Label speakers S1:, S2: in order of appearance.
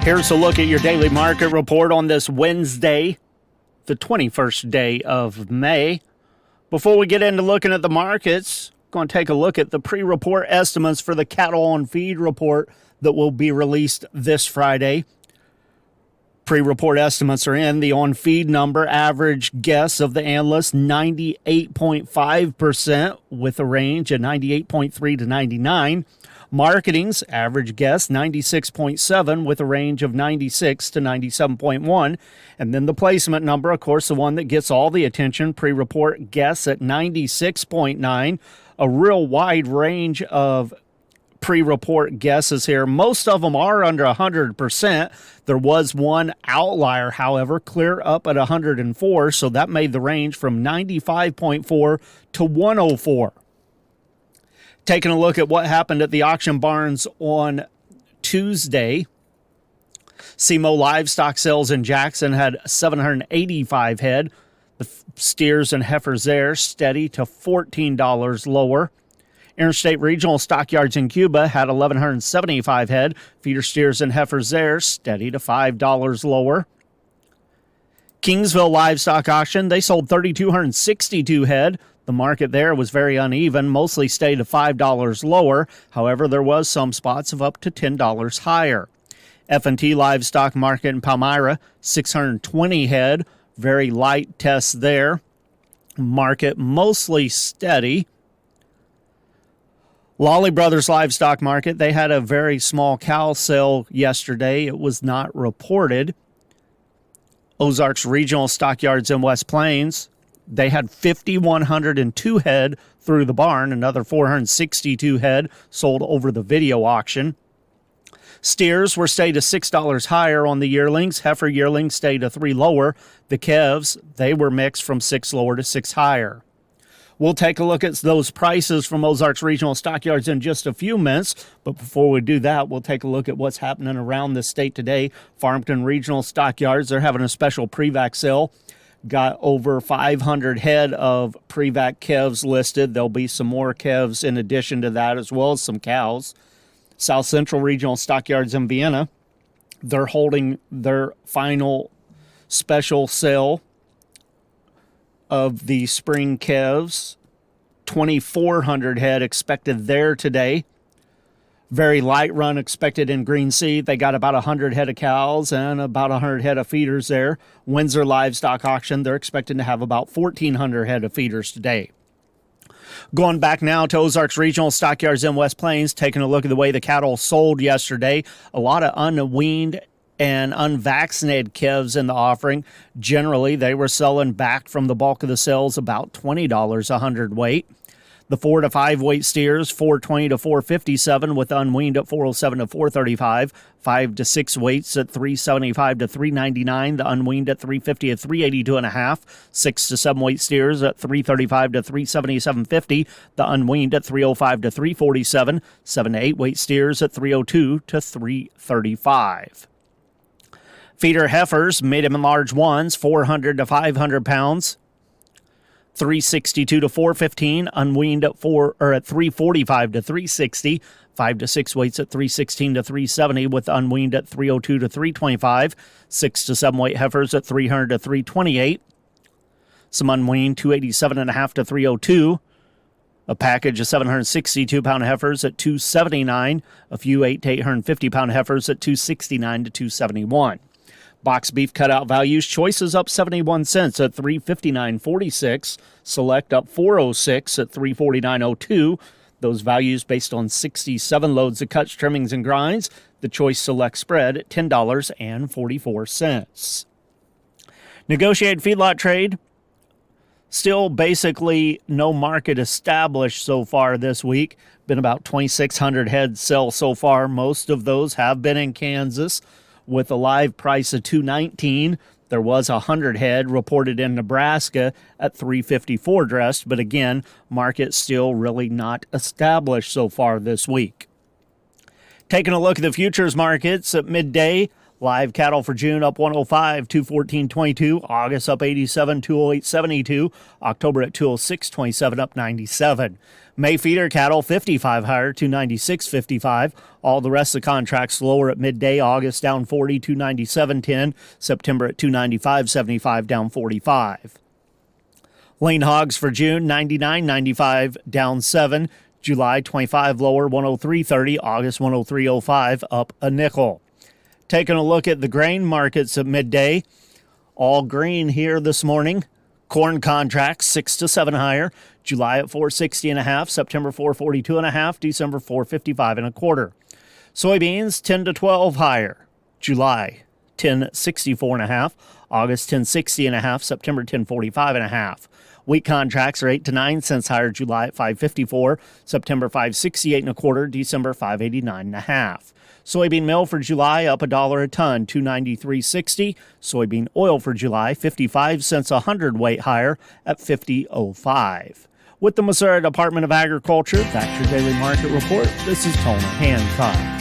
S1: Here's a look at your daily market report on this Wednesday, the 21st day of May. Before we get into looking at the markets, going to take a look at the pre-report estimates for the cattle on feed report that will be released this Friday. Pre-report estimates are in. The on-feed number, average guess of the analysts, 98.5% with a range of 98.3 to 99. Marketing's average guess, 96.7 with a range of 96 to 97.1. And then the placement number, of course, the one that gets all the attention, pre-report guess at 96.9. A real wide range of pre-report guesses here. Most of them are under 100%. There was one outlier, however, clear up at 104, so that made the range from 95.4 to 104. Taking a look at what happened at the auction barns on Tuesday, SEMO livestock sales in Jackson had 785 head. The steers and heifers there steady to $14 lower. Interstate Regional Stockyards in Cuba had 1,175 head. Feeder steers and heifers there steady to $5 lower. Kingsville Livestock Auction, they sold 3,262 head. The market there was very uneven, mostly stayed at $5 lower. However, there was some spots of up to $10 higher. F&T Livestock Market in Palmyra, 620 head. Very light test there. Market mostly steady. Lawley Brothers Livestock Market, they had a very small cow sale yesterday. It was not reported. Ozarks Regional Stockyards in West Plains, they had 5,102 head through the barn. Another 462 head sold over the video auction. Steers were stayed to $6 higher on the yearlings. Heifer yearlings stayed to $3 lower. The calves, they were mixed from $6 lower to $6 higher. We'll take a look at those prices from Ozarks Regional Stockyards in just a few minutes. But before we do that, we'll take a look at what's happening around the state today. Farmington Regional Stockyards, they're having a special pre-vac sale. Got over 500 head of pre-vac calves listed. There'll be some more calves in addition to that, as well as some cows. South Central Regional Stockyards in Vienna, they're holding their final special sale of the spring calves. 2,400 head expected there today. Very light run expected in Green Sea. They got about 100 head of cows and about 100 head of feeders there. Windsor Livestock Auction, they're expecting to have about 1,400 head of feeders today. Going back now to Ozarks Regional Stockyards in West Plains, taking a look at the way the cattle sold yesterday. A lot of unweaned and unvaccinated calves in the offering. Generally, they were selling back from the bulk of the sales about $20 a hundredweight. The 4 to 5 weight steers, $420 to $457, with unweaned at $407 to $435. 5 to 6 weights at $375 to $399. The unweaned at $350 to $382.5. 6 to 7 weight steers at $335 to $377.50. The unweaned at $305 to $347. 7 to 8 weight steers at $302 to $335. Feeder heifers, medium and large ones, 400 to 500 pounds. $362 to $415, unweaned at $345 to $360, 5 to 6 weights at $316 to $370, with unweaned at $302 to $325, 6 to 7 weight heifers at $300 to $328, some unweaned $287.5 to $302, a package of 762 pound heifers at $279, a few 8 to 850 pound heifers at $269 to $271. Box beef cutout values, choices up 71 cents at $359.46. Select up 406 at $349.02. Those values based on 67 loads of cuts, trimmings, and grinds. The choice select spread at $10.44. Negotiated feedlot trade, still basically no market established so far this week. Been about 2,600 head sell so far. Most of those have been in Kansas, with a live price of $219. There was 100 head reported in Nebraska at $354 dressed, but again, market still really not established so far this week. Taking a look at the futures markets at midday, Live cattle for June up 105, 214.22. August up 87, 208.72. October at 206.27, up 97. May feeder cattle 55 higher, 296.55. All the rest of the contracts lower at midday. August down 40, 297.10. September at 295.75, down 45. Lean hogs for June 99.95, down 7. July 25 lower, 103.30. August 103.05, up a nickel. Taking a look at the grain markets at midday. All green here this morning. Corn contracts 6 to 7 higher. July at 460.5, September 442.5, December 455.25. Soybeans 10 to 12 higher. July 1064.5, August 1060.5, September 1045.5. Wheat contracts are 8 to 9 cents higher. July at 554, September 568.25, December 589.5. Soybean meal for July up $1 a ton, $293.60. Soybean oil for July 55 cents a hundredweight higher at $50.05. With the Missouri Department of Agriculture, that's your daily market report. This is Tony Hancock.